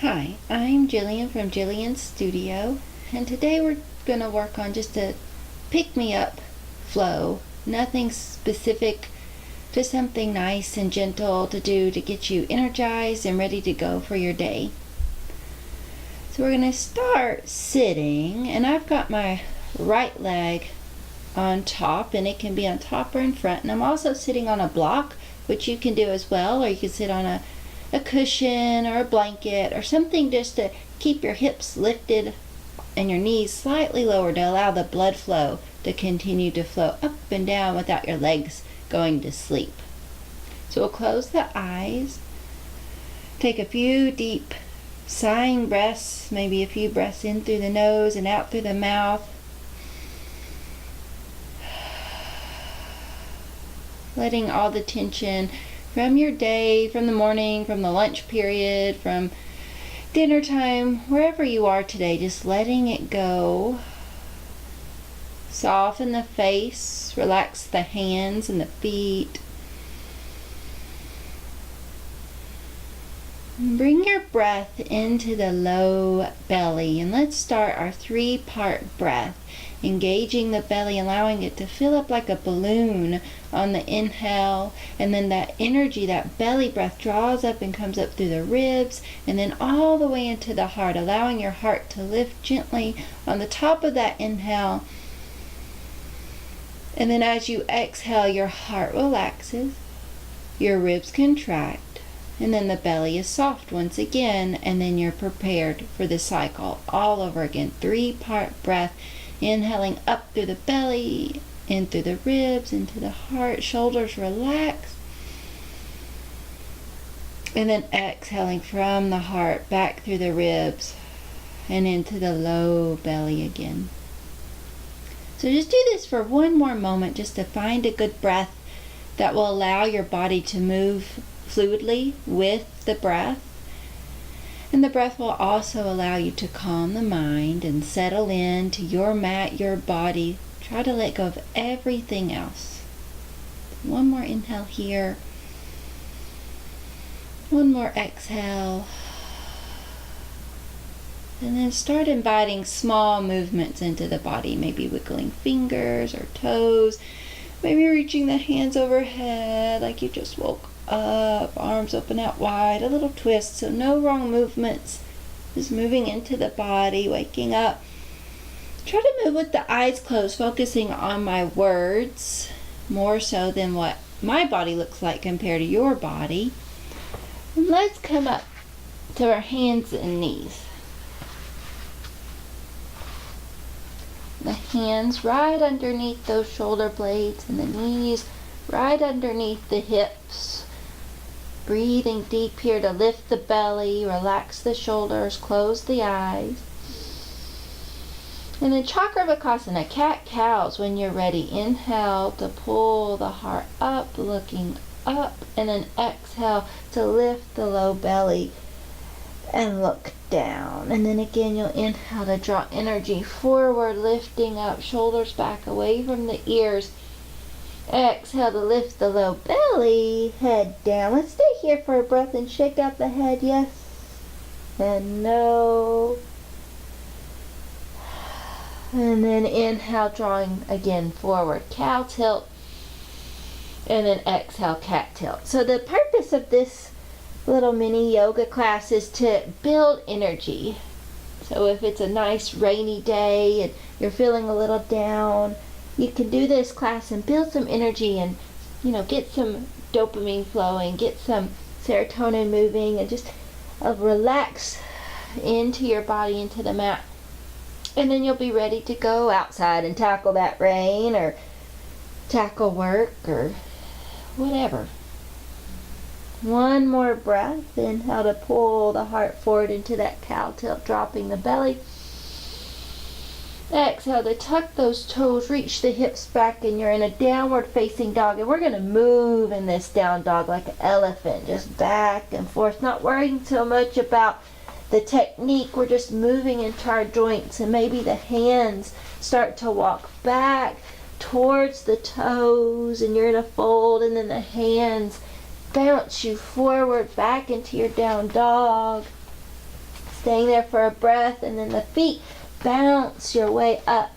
Hi, I'm Jillian from Jillian's Studio, and today we're going to work on just a pick-me-up flow. Nothing specific, just something nice and gentle to do to get you energized and ready to go for your day. So we're going to start sitting, and I've got my right leg on top, and it can be on top or in front, and I'm also sitting on a block, which you can do as well, or you can sit on a cushion or a blanket or something just to keep your hips lifted and your knees slightly lower to allow the blood flow to continue to flow up and down without your legs going to sleep. So we'll close the eyes, take a few deep sighing breaths, maybe a few breaths in through the nose and out through the mouth. Letting all the tension from your day, from the morning, from the lunch period, from dinner time, wherever you are today, just letting it go. Soften the face, relax the hands and the feet. Bring your breath into the low belly, and let's start our 3-part breath, engaging the belly, allowing it to fill up like a balloon on the inhale, and then that energy, that belly breath draws up and comes up through the ribs and then all the way into the heart, allowing your heart to lift gently on the top of that inhale. And then as you exhale, your heart relaxes, your ribs contract, and then the belly is soft once again, and then you're prepared for the cycle all over again. 3-part breath, inhaling up through the belly, in through the ribs, into the heart, shoulders relax, and then exhaling from the heart back through the ribs and into the low belly again. So just do this for one more moment, just to find a good breath that will allow your body to move fluidly with the breath. And the breath will also allow you to calm the mind and settle into your mat, your body. Try to let go of everything else. One more inhale here. One more exhale. And then start inviting small movements into the body, maybe wiggling fingers or toes, maybe reaching the hands overhead like you just woke up, arms open out wide, a little twist, so no wrong movements, just moving into the body, waking up. Try to move with the eyes closed, focusing on my words more so than what my body looks like compared to your body. And let's come up to our hands and knees. The hands right underneath those shoulder blades and the knees right underneath the hips. Breathing deep here to lift the belly, relax the shoulders, close the eyes. And then Chakravakasana, cat-cows when you're ready. Inhale to pull the heart up, looking up, and then exhale to lift the low belly and look down. And then again, you'll inhale to draw energy forward, lifting up, shoulders back away from the ears. Exhale to lift the low belly, head down. Let's stay here for a breath and shake out the head, yes and no. And then inhale, drawing again forward, cow tilt, and then exhale, cat tilt. So the purpose of this little mini yoga class is to build energy. So if it's a nice rainy day and you're feeling a little down, you can do this class and build some energy and, get some dopamine flowing, get some serotonin moving, and just relax into your body, into the mat. And then you'll be ready to go outside and tackle that rain or tackle work or whatever. One more breath. Inhale to pull the heart forward into that cow tilt, dropping the belly. Exhale to tuck those toes, reach the hips back, and you're in a downward facing dog. And we're going to move in this down dog like an elephant, just back and forth, not worrying so much about the technique. We're just moving into our joints, and maybe the hands start to walk back towards the toes, and you're in a fold, and then the hands bounce you forward back into your down dog. Staying there for a breath, and then the feet bounce your way up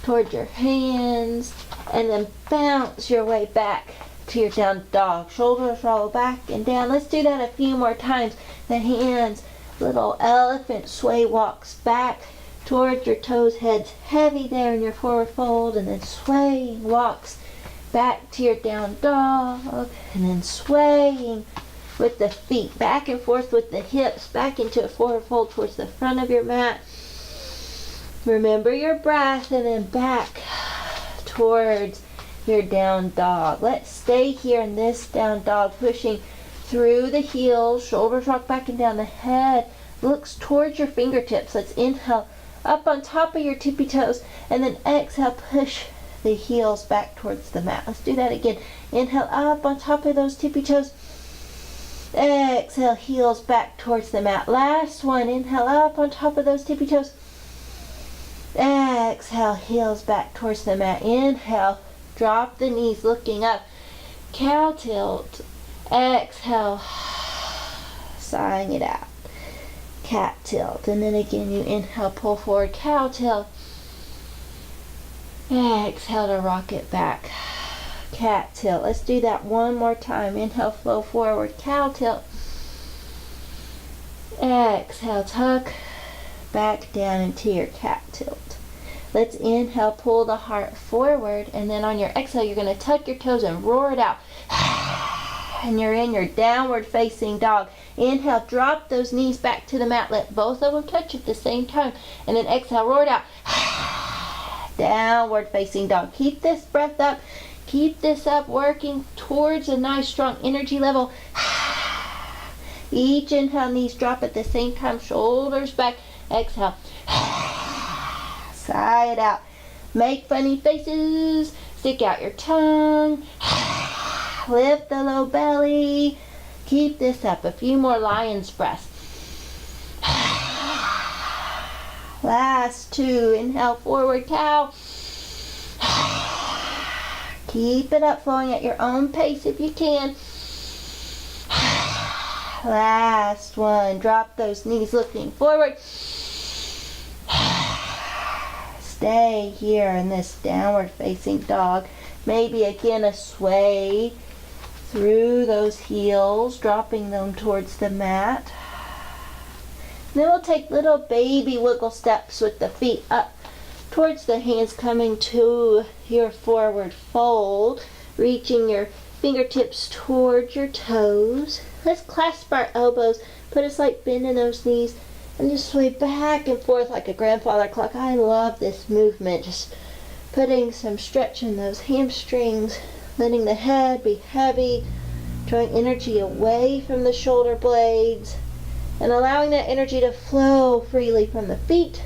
toward your hands, and then bounce your way back to your down dog. Shoulders roll back and down. Let's do that a few more times. The hands, little elephant sway walks back towards your toes, heads heavy there in your forward fold, and then swaying walks back to your down dog, and then swaying with the feet back and forth with the hips back into a forward fold towards the front of your mat. Remember your breath, and then back towards your down dog. Let's stay here in this down dog, pushing through the heels, shoulders rock back and down, the head looks towards your fingertips. Let's inhale up on top of your tippy toes, and then exhale, push the heels back towards the mat. Let's do that again. Inhale up on top of those tippy toes. Exhale, heels back towards the mat. Last one. Inhale up on top of those tippy toes. Exhale, heels back towards the mat. Inhale, drop the knees looking up. Cow tilt. Exhale, sighing it out. Cat tilt. And then again, you inhale, pull forward, cow tilt. Exhale to rock it back. Cat tilt. Let's do that one more time. Inhale, flow forward, cow tilt. Exhale, tuck back down into your cat tilt. Let's inhale, pull the heart forward, and then on your exhale, you're going to tuck your toes and roar it out. And you're in your downward facing dog. Inhale, drop those knees back to the mat. Let both of them touch at the same time. And then exhale, roar it out. Downward facing dog. Keep this breath up. Keep this up, working towards a nice strong energy level. Each inhale, knees drop at the same time, shoulders back. Exhale. Sigh it out. Make funny faces. Stick out your tongue. Lift the low belly. Keep this up. A few more lion's breaths. Last two. Inhale, forward cow. Keep it up, flowing at your own pace if you can. Last one. Drop those knees looking forward. Stay here in this downward facing dog. Maybe again a sway through those heels, dropping them towards the mat. Then we'll take little baby wiggle steps with the feet up towards the hands, coming to your forward fold, reaching your fingertips towards your toes. Let's clasp our elbows, put a slight bend in those knees, and just sway back and forth like a grandfather clock. I love this movement, just putting some stretch in those hamstrings, letting the head be heavy, drawing energy away from the shoulder blades, and allowing that energy to flow freely from the feet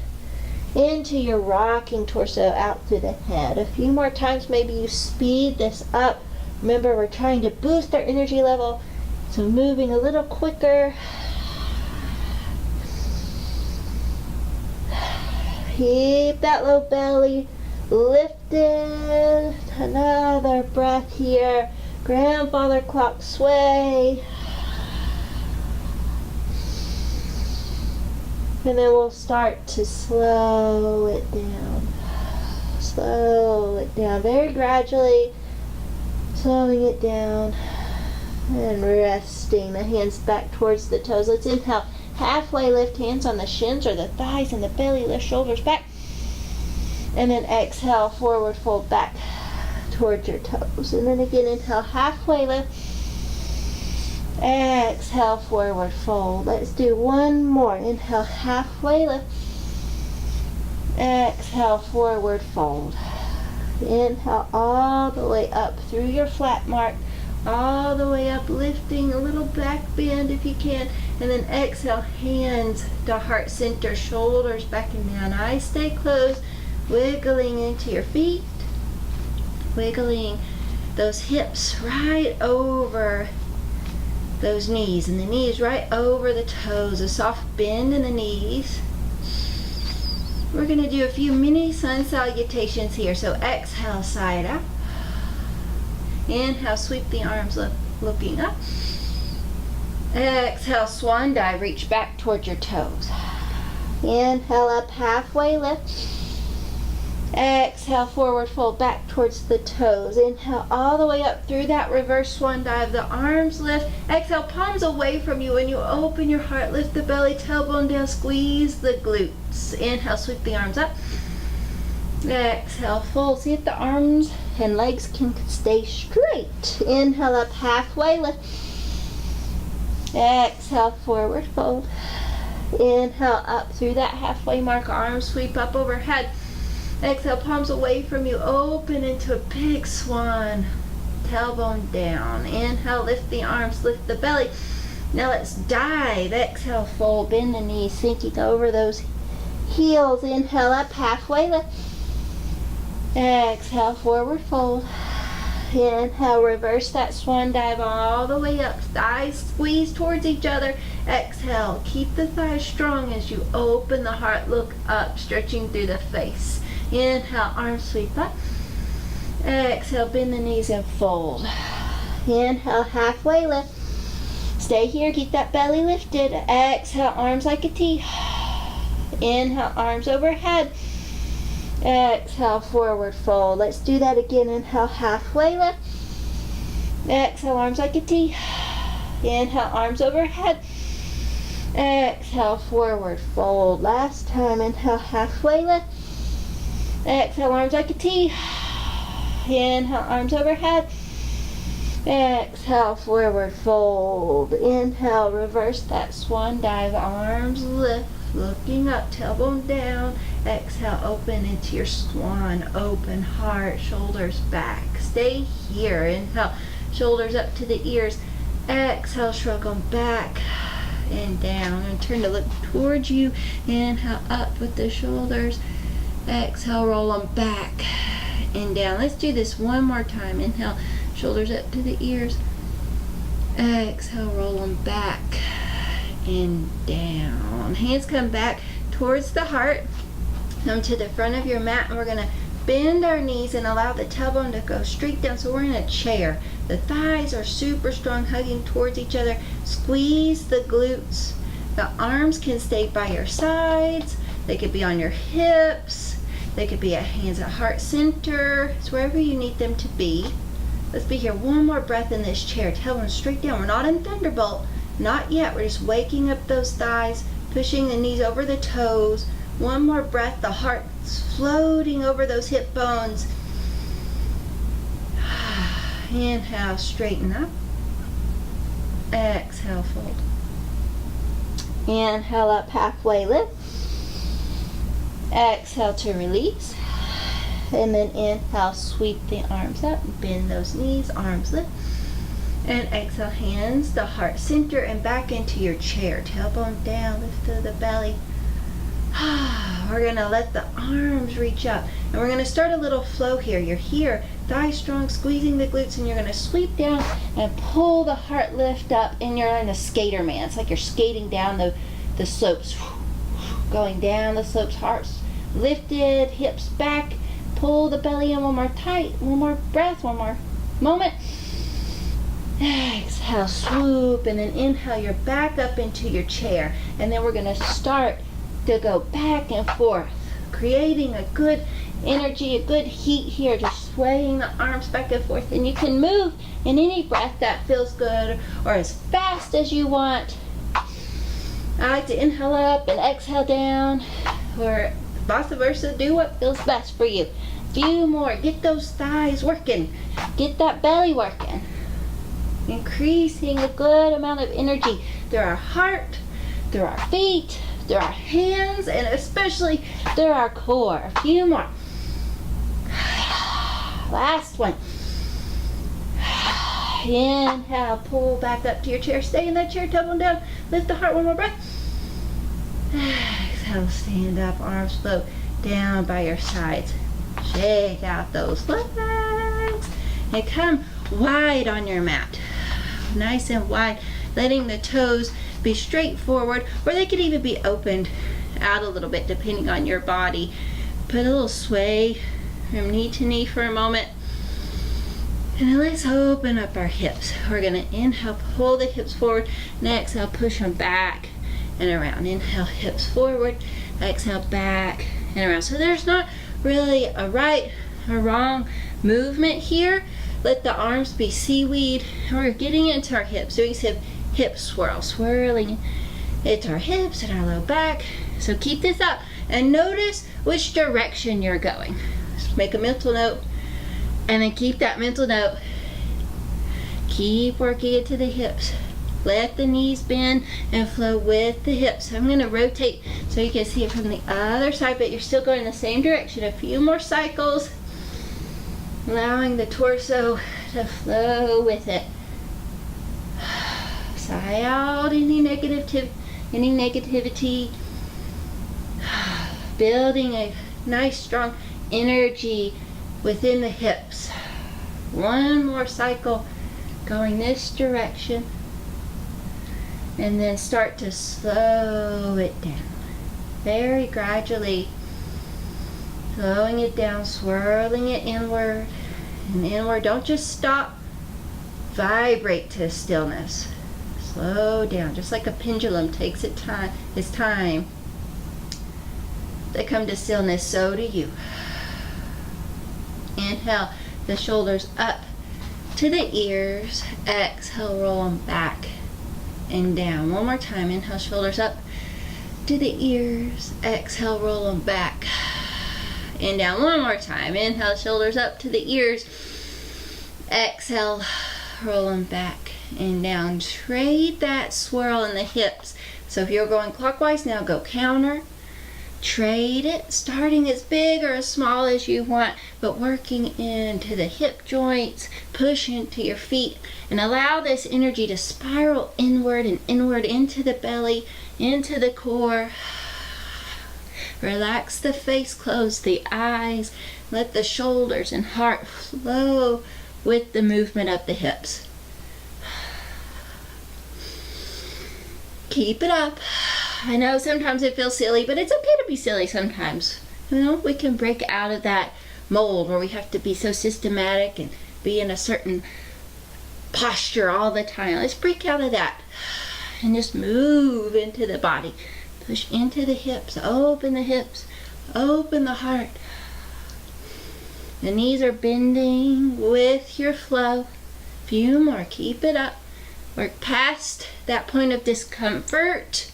into your rocking torso out through the head. A few more times, maybe you speed this up. Remember, we're trying to boost our energy level, so moving a little quicker. Keep that low belly lifted. Another breath here. Grandfather clock sway. And then we'll start to slow it down. Slow it down very gradually. Slowing it down. And resting the hands back towards the toes. Let's inhale. Halfway lift, hands on the shins or the thighs and the belly. Lift shoulders back. And then exhale, forward fold back towards your toes. And then again, inhale, halfway lift. Exhale, forward fold. Let's do one more. Inhale, halfway lift. Exhale, forward fold. Inhale all the way up through your flat mark. All the way up, lifting a little back bend if you can. And then exhale, hands to heart center, shoulders back and down. Eyes stay closed. Wiggling into your feet. Wiggling those hips right over those knees, and the knees right over the toes, a soft bend in the knees. We're going to do a few mini sun salutations here. So exhale, side up. Inhale, sweep the arms looking up. Exhale, swan dive, reach back towards your toes. Inhale up, halfway lift. Exhale, forward fold back towards the toes. Inhale all the way up through that reverse swan dive. The arms lift. Exhale, palms away from you. When you open your heart, lift the belly, tailbone down, squeeze the glutes. Inhale, sweep the arms up. Exhale, fold. See if the arms and legs can stay straight. Inhale up, halfway lift. Exhale, forward fold. Inhale up through that halfway mark. Arms sweep up overhead. Exhale, palms away from you. Open into a big swan. Tailbone down. Inhale, lift the arms, lift the belly. Now let's dive. Exhale, fold, bend the knees, sinking over those heels. Inhale up, halfway lift. Exhale, forward fold. Inhale, reverse that swan dive all the way up. Thighs squeeze towards each other. Exhale, keep the thighs strong as you open the heart. Look up, stretching through the face. Inhale, arms sweep up. Exhale, bend the knees and fold. Inhale, halfway lift. Stay here, keep that belly lifted. Exhale, arms like a T. Inhale, arms overhead. Exhale, forward fold. Let's do that again. Inhale, halfway lift. Exhale, arms like a T. Inhale, arms overhead. Exhale, forward fold. Last time. Inhale, halfway lift. Exhale, arms like a T. Inhale, arms overhead. Exhale, forward fold. Inhale, reverse that swan dive. Arms lift, looking up, tailbone down. Exhale, open into your swan. Open heart, shoulders back. Stay here. Inhale, shoulders up to the ears. Exhale, shrug them back and down. And turn to look towards you. Inhale, up with the shoulders. Exhale, roll them back and down. Let's do this one more time. Inhale, shoulders up to the ears. Exhale, roll them back and down. Hands come back towards the heart. Come to the front of your mat, and we're going to bend our knees and allow the tailbone to go straight down. So we're in a chair. The thighs are super strong, hugging towards each other. Squeeze the glutes. The arms can stay by your sides. They could be on your hips. They could be at hands at heart center. It's wherever you need them to be. Let's be here. One more breath in this chair. Tailbone straight down. We're not in Thunderbolt. Not yet. We're just waking up those thighs, pushing the knees over the toes. One more breath. The heart's floating over those hip bones. Inhale, straighten up. Exhale, fold. Inhale up, halfway lift. Exhale to release. And then inhale, sweep the arms up, bend those knees, arms lift. And exhale, hands to heart center and back into your chair. Tailbone down, lift through the belly. We're going to let the arms reach up. And we're going to start a little flow here. You're here, thighs strong, squeezing the glutes, and you're going to sweep down and pull the heart lift up, and you're in a skater man. It's like you're skating down the slopes. Going down the slopes, hearts lifted, hips back. Pull the belly in one more tight, one more breath, one more moment. Exhale, swoop, and then inhale, you're back up into your chair. And then we're going to start to go back and forth, creating a good energy, a good heat here, just swaying the arms back and forth. And you can move in any breath that feels good, or as fast as you want. I like to inhale up and exhale down, or vice versa. Do what feels best for you. Few more. Get those thighs working. Get that belly working. Increasing a good amount of energy through our heart, through our feet, through our hands, and especially through our core. A few more. Last one. Inhale, pull back up to your chair. Stay in that chair, tailbone down. Lift the heart, one more breath. Exhale, stand up, arms float down by your sides. Shake out those legs. And come wide on your mat. Nice and wide, letting the toes be straight forward, or they could even be opened out a little bit depending on your body. Put a little sway from knee to knee for a moment. And then let's open up our hips. We're going to inhale, pull the hips forward, and exhale, push them back and around. Inhale, hips forward. Exhale, back and around. So there's not really a right or wrong movement here. Let the arms be seaweed. We're getting into our hips. So we said hip swirl, swirling into our hips and our low back. So keep this up and notice which direction you're going. Just make a mental note and then keep that mental note. Keep working it to the hips. Let the knees bend and flow with the hips. I'm going to rotate so you can see it from the other side, but you're still going in the same direction. A few more cycles, allowing the torso to flow with it. Sigh out any negativity. Building a nice strong energy within the hips. One more cycle going this direction. And then start to slow it down. Very gradually. Slowing it down, swirling it inward and inward. Don't just stop. Vibrate to stillness. Slow down, just like a pendulum takes its time to come to stillness, so do you. Inhale, the shoulders up to the ears. Exhale, roll them back and down. One more time. Inhale, shoulders up to the ears. Exhale, roll them back and down. One more time. Inhale, shoulders up to the ears. Exhale, roll them back and down. Trade that swirl in the hips. So if you're going clockwise, now go counter. Trade it, starting as big or as small as you want, but working into the hip joints, push into your feet, and allow this energy to spiral inward and inward into the belly, into the core. Relax the face, close the eyes, let the shoulders and heart flow with the movement of the hips. Keep it up. I know sometimes it feels silly, but it's okay to be silly sometimes. You know, we can break out of that mold where we have to be so systematic and be in a certain posture all the time. Let's break out of that and just move into the body. Push into the hips, open the heart. The knees are bending with your flow. Few more, keep it up. Work past that point of discomfort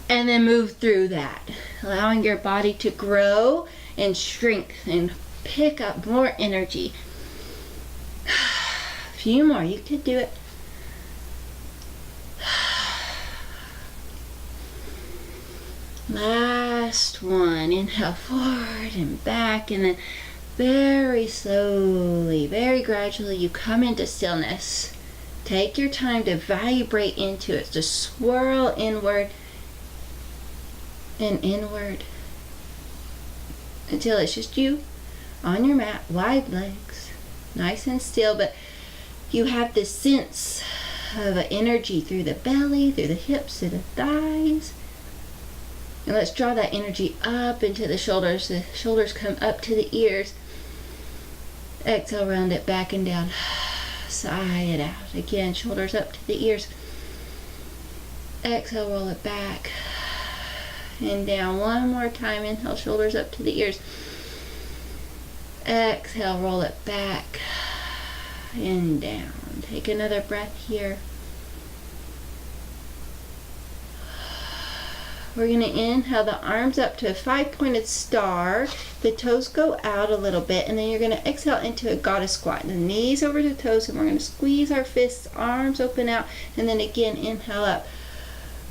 and then move through that, allowing your body to grow and shrink and pick up more energy. A few more, you could do it. Last one. Inhale forward and back, and then very slowly, very gradually, you come into stillness. Take your time to vibrate into it. Just swirl inward and inward until it's just you on your mat, wide legs, nice and still, but you have this sense of energy through the belly, through the hips, through the thighs. And let's draw that energy up into the shoulders. The shoulders come up to the ears. Exhale, round it back and down. Sigh it out. Again, shoulders up to the ears. Exhale, roll it back and down. One more time. Inhale, shoulders up to the ears. Exhale, roll it back and down. Take another breath here. We're going to inhale the arms up to a 5-pointed star. The toes go out a little bit, and then you're going to exhale into a goddess squat. The knees over the toes, and we're going to squeeze our fists, arms open out, and then again inhale up.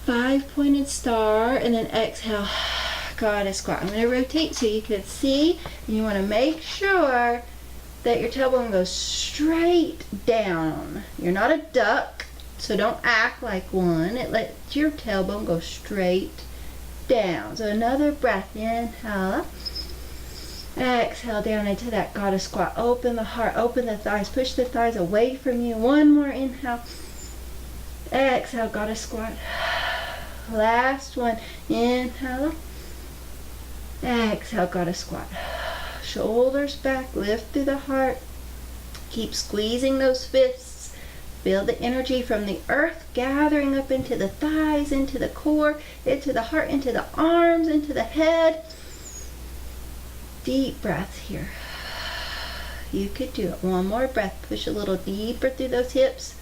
5-pointed star, and then exhale, goddess squat. I'm going to rotate so you can see, and you want to make sure that your tailbone goes straight down. You're not a duck, so don't act like one. It lets your tailbone go straight down. So another breath. Inhale up. Exhale down into that goddess squat. Open the heart, open the thighs, push the thighs away from you. One more inhale. Exhale, goddess squat. Last one. Inhale up. Exhale, goddess squat. Shoulders back, lift through the heart. Keep squeezing those fists, Feel the energy from the earth gathering up into the thighs, into the core, into the heart, into the arms, into the head. Deep breaths here. You could do it. One more breath. Push a little deeper through those hips.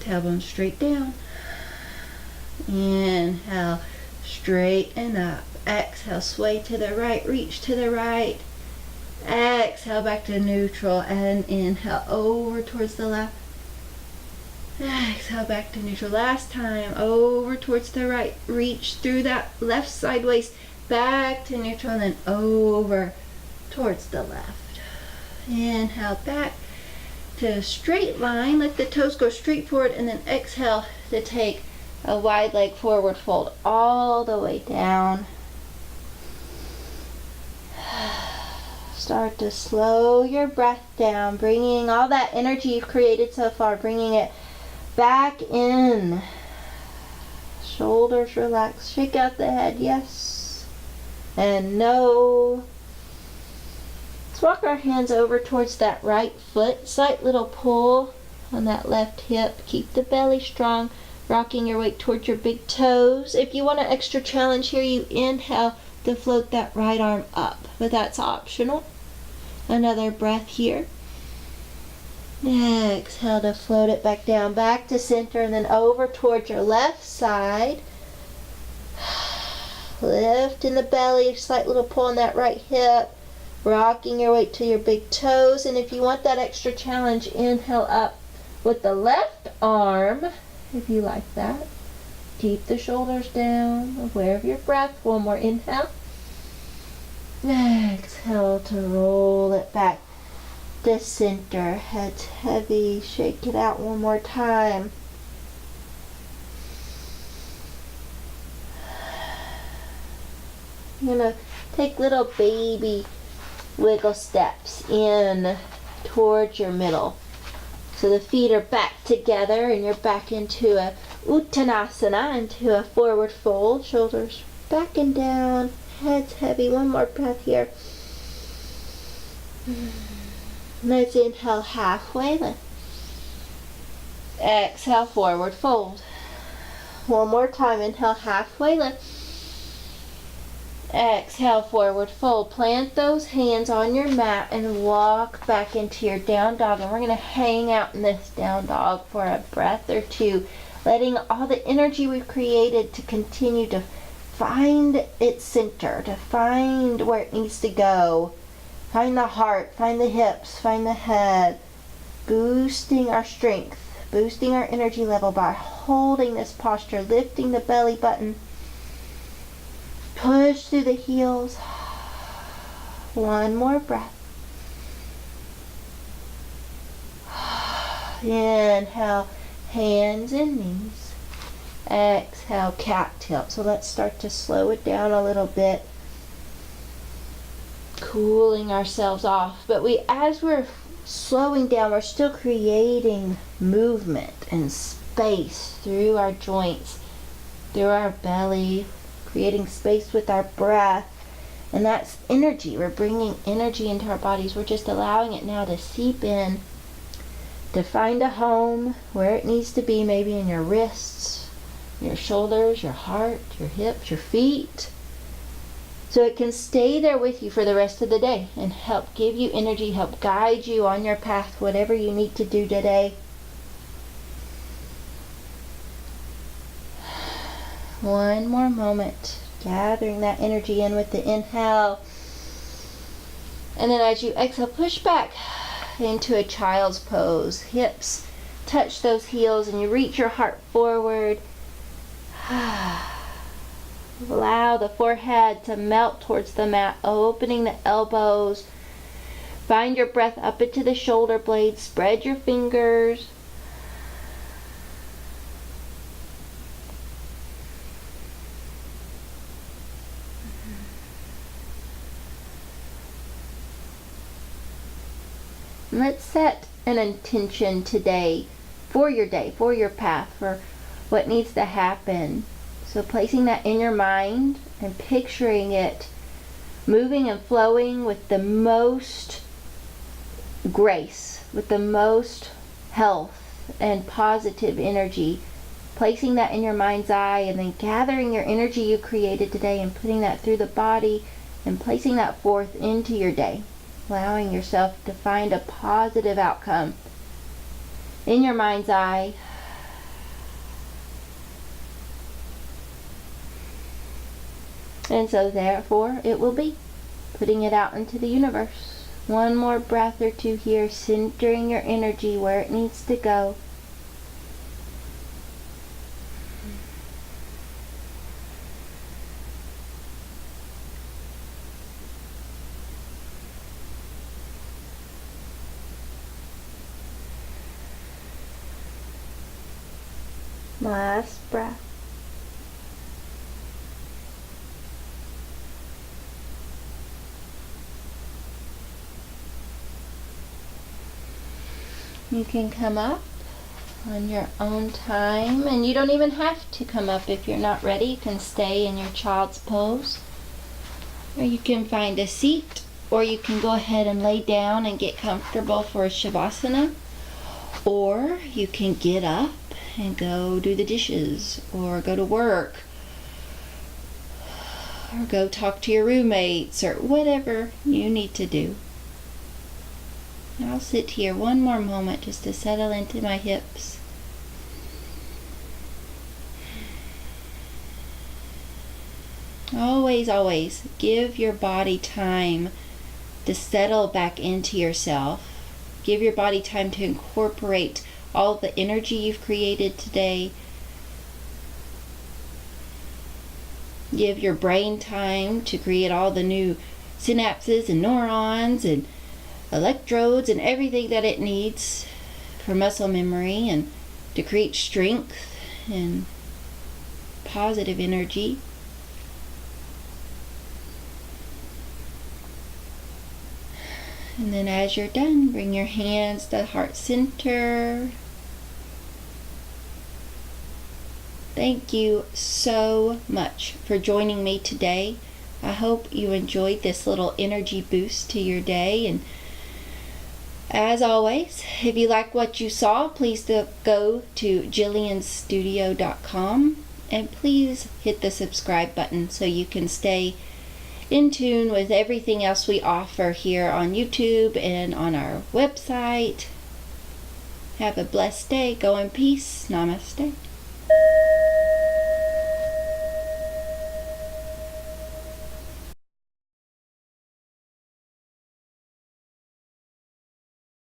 Tailbone straight down. Inhale, straighten up. Exhale, sway to the right, reach to the right. Exhale, back to neutral, and inhale over towards the left. Exhale, back to neutral. Last time, over towards the right. Reach through that left sideways, back to neutral, and then over towards the left. Inhale, back to a straight line. Let the toes go straight forward, and then exhale to take a wide leg forward fold all the way down. Start to slow your breath down, bringing all that energy you've created so far, bringing it back in. Shoulders relax. Shake out the head. Yes and no. Let's walk our hands over towards that right foot. Slight little pull on that left hip. Keep the belly strong. Rocking your weight towards your big toes. If you want an extra challenge here, you inhale to float that right arm up, but that's optional. Another breath here. Exhale to float it back down, back to center, and then over towards your left side. Lift in the belly, slight little pull on that right hip. Rocking your weight to your big toes, and if you want that extra challenge, inhale up with the left arm, if you like that. Keep the shoulders down, aware of your breath. One more inhale. Exhale to roll it back to center. Head's heavy. Shake it out one more time. You're going to take little baby wiggle steps in towards your middle. So the feet are back together and you're back into a Uttanasana, into a forward fold. Shoulders back and down. Head's heavy. One more breath here. Let's inhale halfway lift. Exhale, forward fold. One more time. Inhale halfway lift. Exhale, forward fold. Plant those hands on your mat and walk back into your down dog. And we're going to hang out in this down dog for a breath or two, letting all the energy we've created to continue to find its center, to find where it needs to go. Find the heart, find the hips, find the head. Boosting our strength, boosting our energy level by holding this posture, lifting the belly button. Push through the heels. One more breath. Inhale, hands and knees. Exhale, cat tilt. So let's start to slow it down a little bit. Cooling ourselves off. But as we're slowing down, we're still creating movement and space through our joints, through our belly, creating space with our breath. And that's energy. We're bringing energy into our bodies. We're just allowing it now to seep in, to find a home where it needs to be, maybe in your wrists, your shoulders, your heart, your hips, your feet. So it can stay there with you for the rest of the day and help give you energy, help guide you on your path, whatever you need to do today. One more moment, gathering that energy in with the inhale. And then as you exhale, push back into a child's pose. Hips touch those heels and you reach your heart forward. Allow the forehead to melt towards the mat, opening the elbows. Find your breath up into the shoulder blades. Spread your fingers. Let's set an intention today for your day, for your path, for what needs to happen. So placing that in your mind and picturing it moving and flowing with the most grace, with the most health and positive energy, placing that in your mind's eye, and then gathering your energy you created today and putting that through the body and placing that forth into your day, allowing yourself to find a positive outcome in your mind's eye. And so therefore it will be. Putting it out into the universe. One more breath or two here, centering your energy where it needs to go. Last breath. You can come up on your own time, and you don't even have to come up if you're not ready. You can stay in your child's pose, or you can find a seat, or you can go ahead and lay down and get comfortable for a Shavasana, or you can get up and go do the dishes, or go to work, or go talk to your roommates, or whatever you need to do. I'll sit here one more moment just to settle into my hips. Always, always give your body time to settle back into yourself. Give your body time to incorporate all the energy you've created today. Give your brain time to create all the new synapses and neurons and electrodes and everything that it needs for muscle memory and to create strength and positive energy. And then as you're done, bring your hands to the heart center. Thank you so much for joining me today. I hope you enjoyed this little energy boost to your day. And as always, if you like what you saw, please go to jillianstudio.com and please hit the subscribe button so you can stay in tune with everything else we offer here on YouTube and on our website. Have a blessed day. Go in peace. Namaste.